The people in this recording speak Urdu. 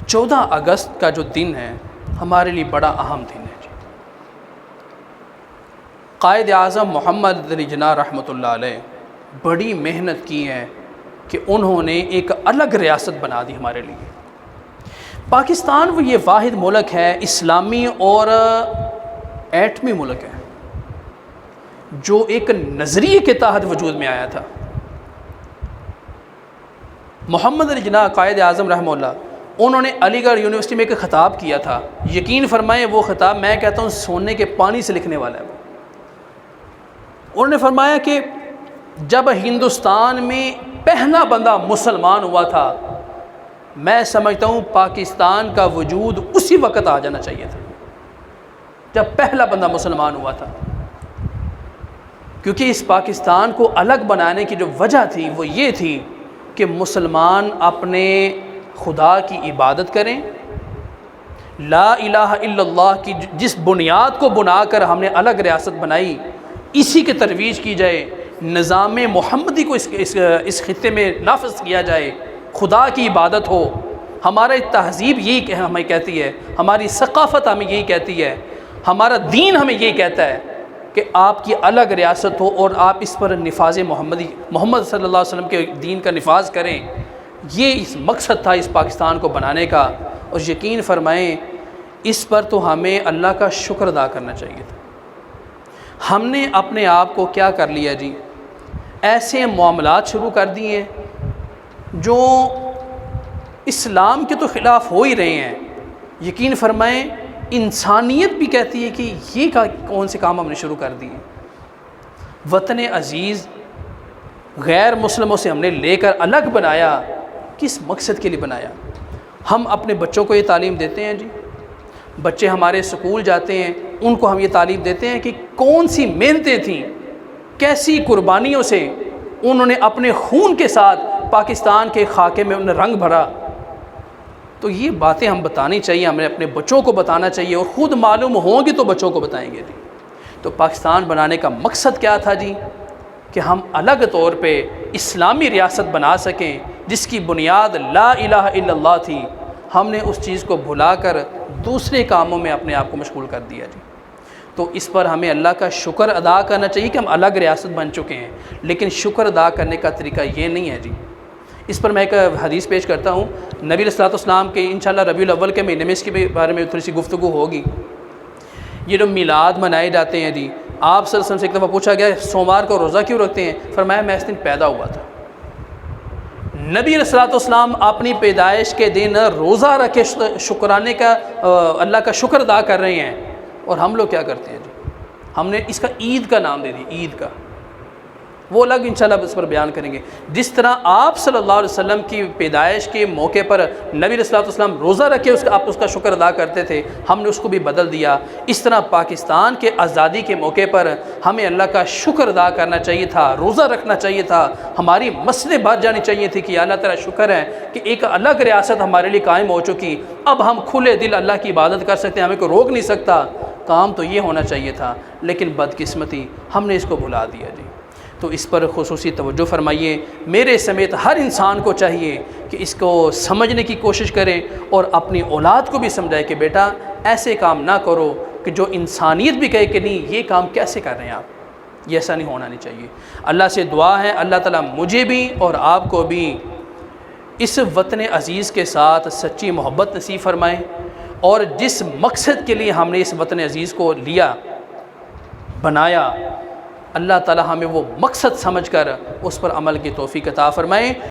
14 اگست کا جو دن ہے ہمارے لیے بڑا اہم دن ہے جی۔ قائد اعظم محمد علی جناح رحمۃ اللہ علیہ بڑی محنت کی ہے کہ انہوں نے ایک الگ ریاست بنا دی ہمارے لیے۔ پاکستان وہ یہ واحد ملک ہے، اسلامی اور ایٹمی ملک ہے، جو ایک نظریے کے تحت وجود میں آیا تھا۔ محمد علی جناح قائد اعظم رحمہ اللہ، انہوں نے علی گڑھ یونیورسٹی میں ایک خطاب کیا تھا۔ یقین فرمائیں وہ خطاب میں کہتا ہوں سونے کے پانی سے لکھنے والا ہے۔ انہوں نے فرمایا کہ جب ہندوستان میں پہلا بندہ مسلمان ہوا تھا، میں سمجھتا ہوں پاکستان کا وجود اسی وقت آ جانا چاہیے تھا جب پہلا بندہ مسلمان ہوا تھا، کیونکہ اس پاکستان کو الگ بنانے کی جو وجہ تھی وہ یہ تھی کہ مسلمان اپنے خدا کی عبادت کریں، لا الہ الا اللہ کی جس بنیاد کو بنا کر ہم نے الگ ریاست بنائی اسی کی ترویج کی جائے، نظام محمدی کو اس خطے میں نافذ کیا جائے، خدا کی عبادت ہو۔ ہمارا تہذیب یہی ہمیں کہتی ہے، ہماری ثقافت ہمیں یہی کہتی ہے، ہمارا دین ہمیں یہی کہتا ہے کہ آپ کی الگ ریاست ہو اور آپ اس پر نفاذ محمد صلی اللہ علیہ وسلم کے دین کا نفاذ کریں۔ یہ اس مقصد تھا اس پاکستان کو بنانے کا، اور یقین فرمائیں اس پر تو ہمیں اللہ کا شکر ادا کرنا چاہیے تھا۔ ہم نے اپنے آپ کو کیا کر لیا جی، ایسے معاملات شروع کر دیے جو اسلام کے تو خلاف ہو ہی رہے ہیں۔ یقین فرمائیں انسانیت بھی کہتی ہے کہ یہ کون سے کام ہم نے شروع کر دیے۔ وطن عزیز غیر مسلموں سے ہم نے لے کر الگ بنایا، کس مقصد کے لیے بنایا؟ ہم اپنے بچوں کو یہ تعلیم دیتے ہیں جی، بچے ہمارے اسکول جاتے ہیں، ان کو ہم یہ تعلیم دیتے ہیں کہ کون سی محنتیں تھیں، کیسی قربانیوں سے انہوں نے اپنے خون کے ساتھ پاکستان کے خاکے میں انہیں رنگ بھرا۔ تو یہ باتیں ہم بتانی چاہیے، ہمیں اپنے بچوں کو بتانا چاہیے، اور خود معلوم ہوں گی تو بچوں کو بتائیں گے جی۔ تو پاکستان بنانے کا مقصد کیا تھا جی؟ کہ ہم الگ طور پہ اسلامی ریاست بنا سکیں جس کی بنیاد لا الہ الا اللہ تھی۔ ہم نے اس چیز کو بھلا کر دوسرے کاموں میں اپنے آپ کو مشغول کر دیا جی۔ تو اس پر ہمیں اللہ کا شکر ادا کرنا چاہیے کہ ہم الگ ریاست بن چکے ہیں، لیکن شکر ادا کرنے کا طریقہ یہ نہیں ہے جی۔ اس پر میں ایک حدیث پیش کرتا ہوں، نبی علیہ الصلوۃ والسلام کے انشاءاللہ ربیع الاول کے مہینے میں اس کے بارے میں تھوڑی سی گفتگو ہوگی۔ یہ جو میلاد منائے جاتے ہیں جی، آپ صلی اللہ علیہ وسلم سے ایک دفعہ پوچھا گیا سوموار کو روزہ کیوں رکھتے ہیں؟ فرمایا میں اس دن پیدا ہوا تھا۔ نبی علیہ الصلوۃ والسلام اپنی پیدائش کے دن روزہ رکھے شکرانے کا اللہ کا شکر ادا کر رہے ہیں، اور ہم لوگ کیا کرتے ہیں جی؟ ہم نے اس کا عید کا نام دے دیا، عید کا۔ وہ الگ انشاءاللہ اس پر بیان کریں گے۔ جس طرح آپ صلی اللہ علیہ وسلم کی پیدائش کے موقع پر نبی علیہ الصلوۃ والسلام روزہ رکھے آپ اس کا شکر ادا کرتے تھے، ہم نے اس کو بھی بدل دیا۔ اس طرح پاکستان کے آزادی کے موقع پر ہمیں اللہ کا شکر ادا کرنا چاہیے تھا، روزہ رکھنا چاہیے تھا، ہماری مسجدیں بھر جانی چاہیے تھی کہ اللہ تعالیٰ شکر ہے کہ ایک الگ ریاست ہمارے لیے قائم ہو چکی، اب ہم کھلے دل اللہ کی عبادت کر سکتے ہیں، ہمیں کوئی روک نہیں سکتا۔ کام تو یہ ہونا چاہیے تھا، لیکن بدقسمتی ہم نے اس کو بھلا دیا جی۔ تو اس پر خصوصی توجہ فرمائیے، میرے سمیت ہر انسان کو چاہیے کہ اس کو سمجھنے کی کوشش کریں اور اپنی اولاد کو بھی سمجھائے کہ بیٹا ایسے کام نہ کرو کہ جو انسانیت بھی کہے کہ نہیں یہ کام کیسے کر رہے ہیں آپ، یہ ایسا نہیں ہونا نہیں چاہیے۔ اللہ سے دعا ہے اللہ تعالیٰ مجھے بھی اور آپ کو بھی اس وطن عزیز کے ساتھ سچی محبت نصیب فرمائے، اور جس مقصد کے لیے ہم نے اس وطن عزیز کو لیا بنایا، اللہ تعالیٰ ہمیں وہ مقصد سمجھ کر اس پر عمل کی توفیق عطا فرمائے۔